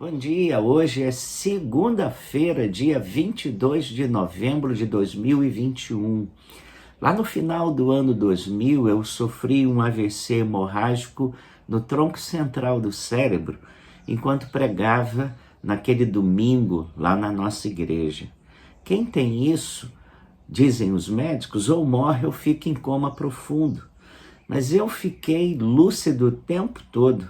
Bom dia, hoje é segunda-feira, dia 22 de novembro de 2021. Lá no final do ano 2000, eu sofri um AVC hemorrágico no tronco central do cérebro, enquanto pregava naquele domingo lá na nossa igreja. Quem tem isso, dizem os médicos, ou morre ou fica em coma profundo. Mas eu fiquei lúcido o tempo todo.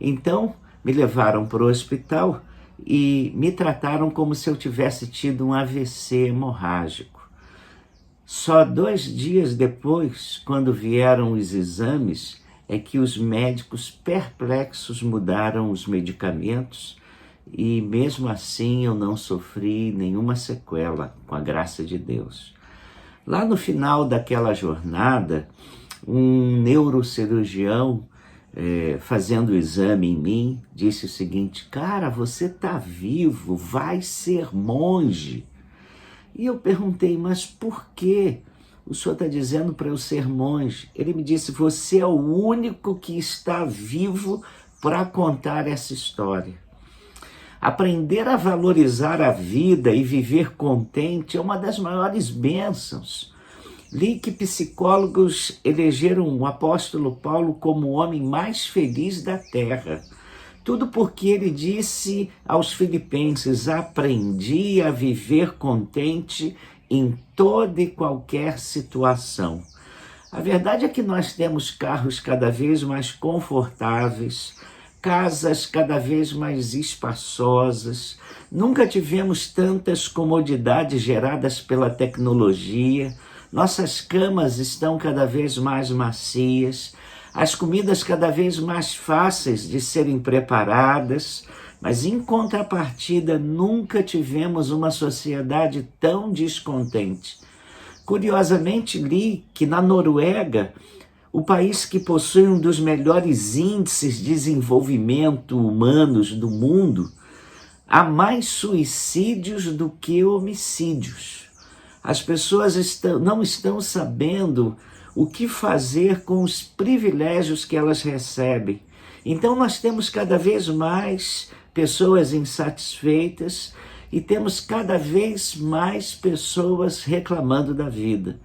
Então, me levaram para o hospital e me trataram como se eu tivesse tido um AVC hemorrágico. Só 2 dias depois, quando vieram os exames, é que os médicos perplexos mudaram os medicamentos e mesmo assim eu não sofri nenhuma sequela, com a graça de Deus. Lá no final daquela jornada, um neurocirurgião fazendo o exame em mim, disse o seguinte: cara, você está vivo, vai ser monge. E eu perguntei, mas por que o senhor está dizendo para eu ser monge? Ele me disse, você é o único que está vivo para contar essa história. Aprender a valorizar a vida e viver contente é uma das maiores bênçãos. Li que psicólogos elegeram o apóstolo Paulo como o homem mais feliz da terra. Tudo porque ele disse aos filipenses, aprendi a viver contente em toda e qualquer situação. A verdade é que nós temos carros cada vez mais confortáveis, casas cada vez mais espaçosas, nunca tivemos tantas comodidades geradas pela tecnologia, nossas camas estão cada vez mais macias, as comidas cada vez mais fáceis de serem preparadas, mas em contrapartida nunca tivemos uma sociedade tão descontente. Curiosamente li que na Noruega, o país que possui um dos melhores índices de desenvolvimento humanos do mundo, há mais suicídios do que homicídios. As pessoas não estão sabendo o que fazer com os privilégios que elas recebem. Então nós temos cada vez mais pessoas insatisfeitas e temos cada vez mais pessoas reclamando da vida.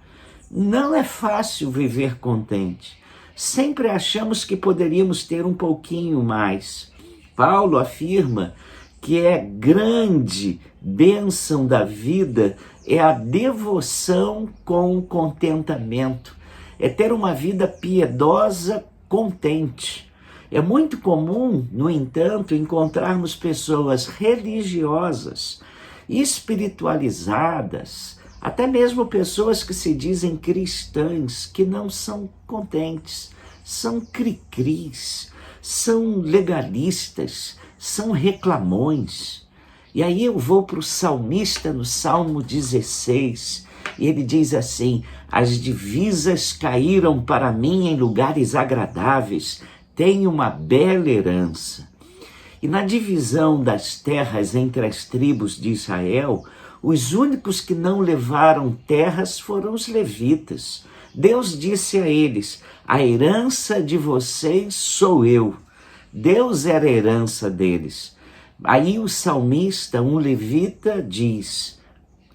Não é fácil viver contente. Sempre achamos que poderíamos ter um pouquinho mais. Paulo afirma que é grande bênção da vida é a devoção com contentamento, é ter uma vida piedosa, contente. É muito comum, no entanto, encontrarmos pessoas religiosas, espiritualizadas, até mesmo pessoas que se dizem cristãs, que não são contentes, são cri-cris, são legalistas, são reclamões. E aí eu vou para o salmista no Salmo 16, e ele diz assim, as divisas caíram para mim em lugares agradáveis, tenho uma bela herança. E na divisão das terras entre as tribos de Israel, os únicos que não levaram terras foram os levitas. Deus disse a eles, a herança de vocês sou eu. Deus era a herança deles. Aí o salmista, um levita, diz,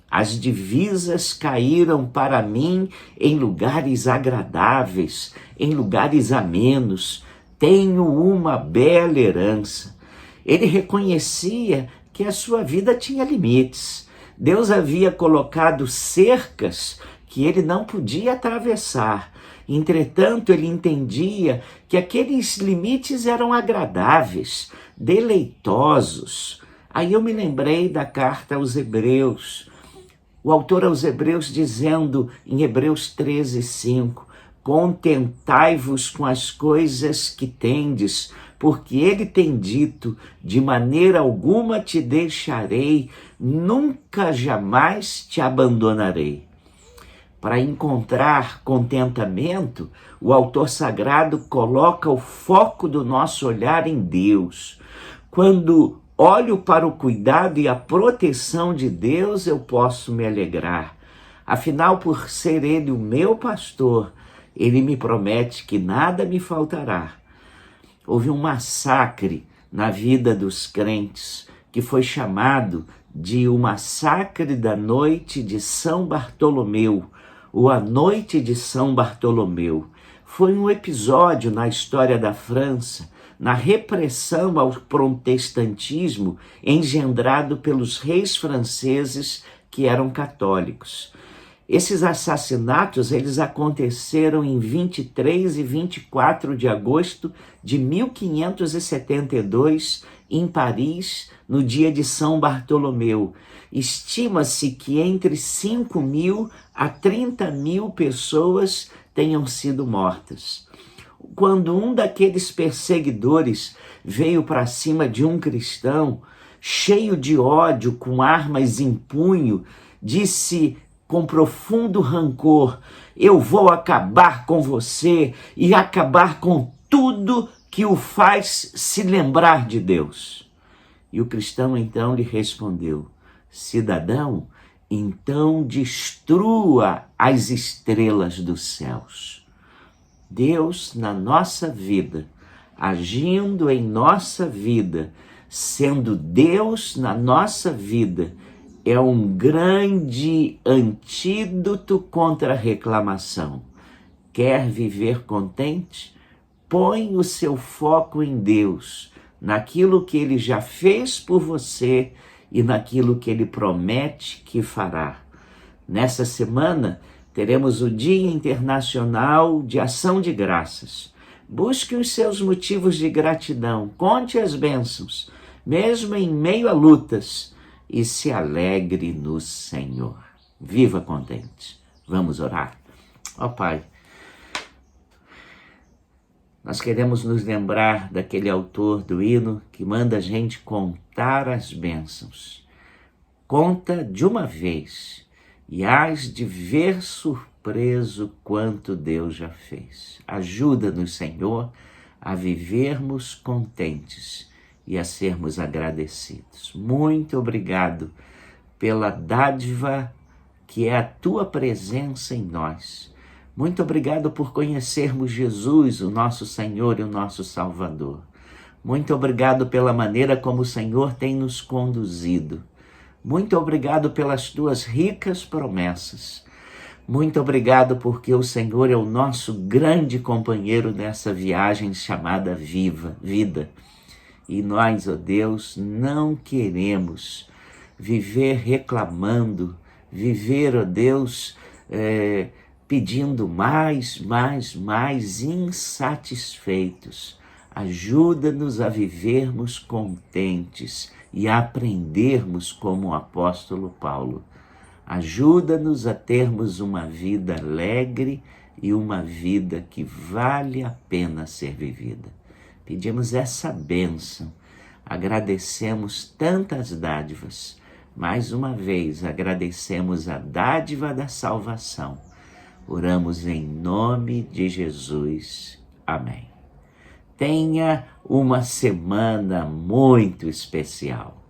as divisas caíram para mim em lugares agradáveis, em lugares amenos, tenho uma bela herança. Ele reconhecia que a sua vida tinha limites. Deus havia colocado cercas que ele não podia atravessar. Entretanto, ele entendia que aqueles limites eram agradáveis, deleitosos. Aí eu me lembrei da carta aos Hebreus. O autor aos Hebreus dizendo em Hebreus 13:5, contentai-vos com as coisas que tendes, porque ele tem dito, de maneira alguma te deixarei, nunca jamais te abandonarei. Para encontrar contentamento, o autor sagrado coloca o foco do nosso olhar em Deus. Quando olho para o cuidado e a proteção de Deus, eu posso me alegrar. Afinal, por ser Ele o meu pastor, Ele me promete que nada me faltará. Houve um massacre na vida dos crentes, que foi chamado de o massacre da noite de São Bartolomeu, ou a noite de São Bartolomeu. Foi um episódio na história da França, na repressão ao protestantismo engendrado pelos reis franceses que eram católicos. Esses assassinatos, eles aconteceram em 23 e 24 de agosto de 1572, em Paris, no dia de São Bartolomeu. Estima-se que entre 5.000 a 30.000 pessoas tenham sido mortas. Quando um daqueles perseguidores veio para cima de um cristão, cheio de ódio, com armas em punho, disse com profundo rancor: eu vou acabar com você e acabar com tudo que o faz se lembrar de Deus. E o cristão então lhe respondeu: cidadão, então destrua as estrelas dos céus. Deus na nossa vida, agindo em nossa vida, sendo Deus na nossa vida, é um grande antídoto contra a reclamação. Quer viver contente? Põe o seu foco em Deus, naquilo que Ele já fez por você e naquilo que Ele promete que fará. Nessa semana, teremos o Dia Internacional de Ação de Graças. Busque os seus motivos de gratidão, conte as bênçãos, mesmo em meio a lutas, e se alegre no Senhor. Viva contente. Vamos orar. Ó Pai, nós queremos nos lembrar daquele autor do hino que manda a gente contar as bênçãos. Conta de uma vez e hás de ver surpreso quanto Deus já fez. Ajuda-nos, Senhor, a vivermos contentes e a sermos agradecidos. Muito obrigado pela dádiva que é a Tua presença em nós. Muito obrigado por conhecermos Jesus, o nosso Senhor e o nosso Salvador. Muito obrigado pela maneira como o Senhor tem nos conduzido. Muito obrigado pelas Tuas ricas promessas. Muito obrigado porque o Senhor é o nosso grande companheiro nessa viagem chamada vida. E nós, ó Deus, não queremos viver reclamando, viver, ó Deus, pedindo mais, insatisfeitos. Ajuda-nos a vivermos contentes e a aprendermos como o apóstolo Paulo. Ajuda-nos a termos uma vida alegre e uma vida que vale a pena ser vivida. Pedimos essa bênção, agradecemos tantas dádivas. Mais uma vez, agradecemos a dádiva da salvação. Oramos em nome de Jesus. Amém. Tenha uma semana muito especial.